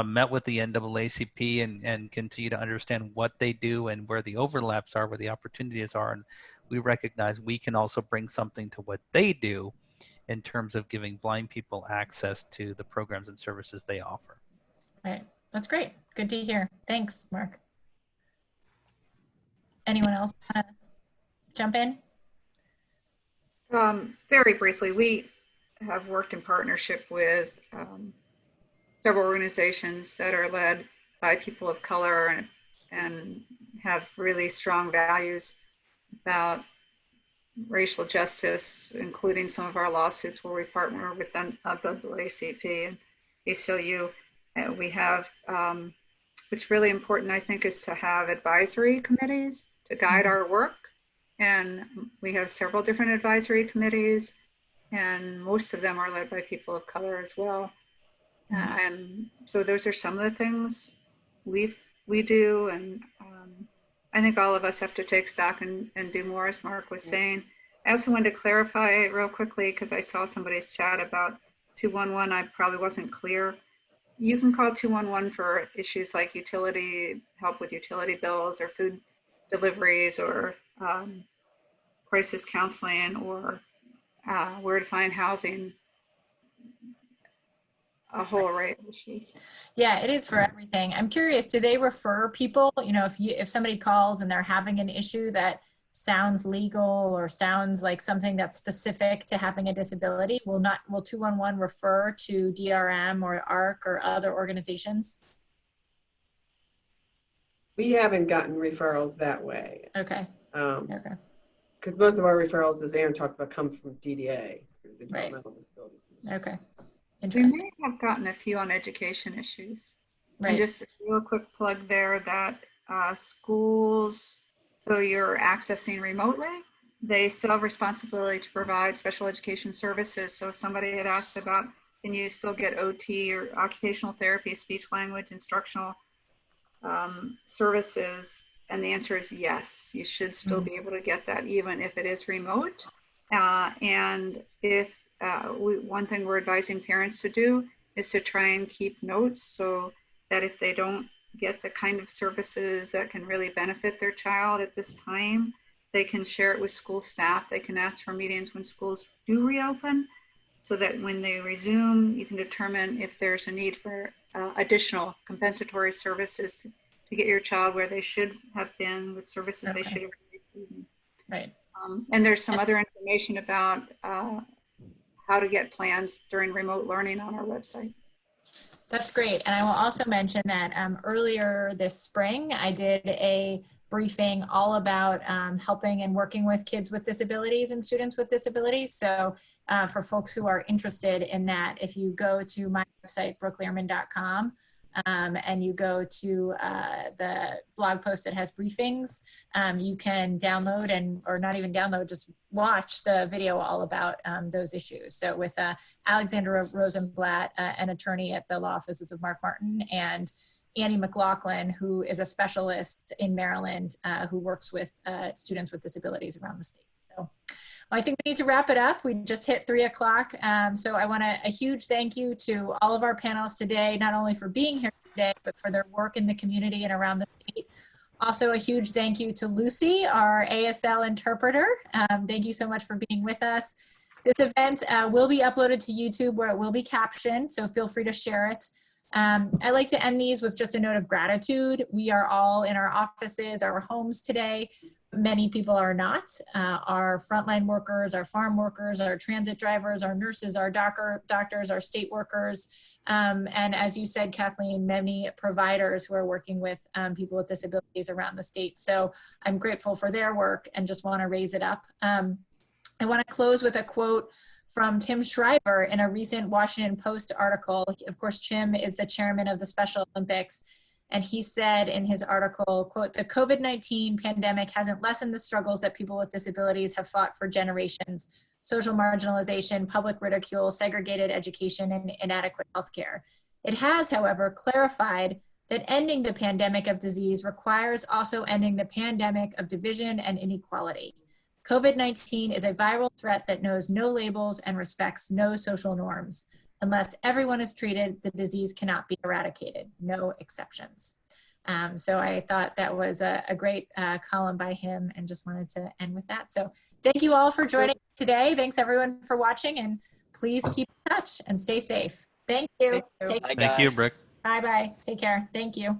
met with the NAACP and continue to understand what they do and where the overlaps are, where the opportunities are. And we recognize we can also bring something to what they do in terms of giving blind people access to the programs and services they offer. Right. That's great. Good to hear. Thanks, Mark. Anyone else want to jump in? Very briefly, we have worked in partnership with several organizations that are led by people of color and have really strong values about racial justice, including some of our lawsuits where we partner with NAACP and ACLU. We have, what's really important, I think, is to have advisory committees to guide our work. And we have several different advisory committees. and most of them are led by people of color as well. So those are some of the things we do, and I think all of us have to take stock and do more, as Mark was saying. I also wanted to clarify real quickly, because I saw somebody's chat about 211. I probably wasn't clear. You can call 211 for issues like help with utility bills or food deliveries, or crisis counseling, or where to find housing, a whole array of issues. Yeah, it is for everything. I'm curious, do they refer people, if somebody calls and they're having an issue that sounds legal or sounds like something that's specific to having a disability, will 211 refer to DRM or ARC or other organizations? We haven't gotten referrals that way. Okay. Okay. Because most of our referrals, as Aaron talked about, come from DDA, through the Developmental Disabilities Commission. Okay. We Interesting. may have gotten a few on education issues. Right. And just a real quick plug there that schools, so you're accessing remotely, they still have responsibility to provide special education services. So somebody had asked about, can you still get OT or occupational therapy, speech language, instructional services? And the answer is yes, you should still be able to get that even if it is remote. And if one thing we're advising parents to do is to try and keep notes, so that if they don't get the kind of services that can really benefit their child at this time, they can share it with school staff. They can ask for meetings when schools do reopen, so that when they resume, you can determine if there's a need for additional compensatory services to get your child where they should have been, with services they should have received. Right. And there's some other information about how to get plans during remote learning on our website. That's great. And I will also mention that earlier this spring, I did a briefing all about helping and working with kids with disabilities and students with disabilities. So for folks who are interested in that, if you go to my website, brookelehrman.com, and you go to the blog post that has briefings, you can download or not even download, just watch the video all about those issues. So with Alexandra Rosenblatt, an attorney at the law offices of Mark Martin, and Annie McLaughlin, who is a specialist in Maryland who works with students with disabilities around the state. So I think we need to wrap it up. We just hit 3 o'clock. So I want a huge thank you to all of our panelists today, not only for being here today, but for their work in the community and around the state. Also a huge thank you to Lucy, our ASL interpreter. Thank you so much for being with us. This event will be uploaded to YouTube, where it will be captioned, so feel free to share it. I like to end these with just a note of gratitude. We are all in our offices, our homes today. Many people are not. Our frontline workers, our farm workers, our transit drivers, our nurses, our doctors, our state workers, and as you said, Kathleen, many providers who are working with people with disabilities around the state. So I'm grateful for their work and just want to raise it up. I want to close with a quote from Tim Shriver in a recent Washington Post article. Of course, Tim is the chairman of the Special Olympics. And he said in his article, quote, "The COVID-19 pandemic hasn't lessened the struggles that people with disabilities have fought for generations: social marginalization, public ridicule, segregated education, and inadequate healthcare. It has, however, clarified that ending the pandemic of disease requires also ending the pandemic of division and inequality. COVID-19 is a viral threat that knows no labels and respects no social norms. Unless everyone is treated, the disease cannot be eradicated, no exceptions." So I thought that was a great column by him, and just wanted to end with that. So thank you all for joining today. Thanks everyone for watching, and please keep in touch and stay safe. Thank you. Thank you. Bye, Thank you, guys. Brooke. Bye-bye. Take care. Thank you.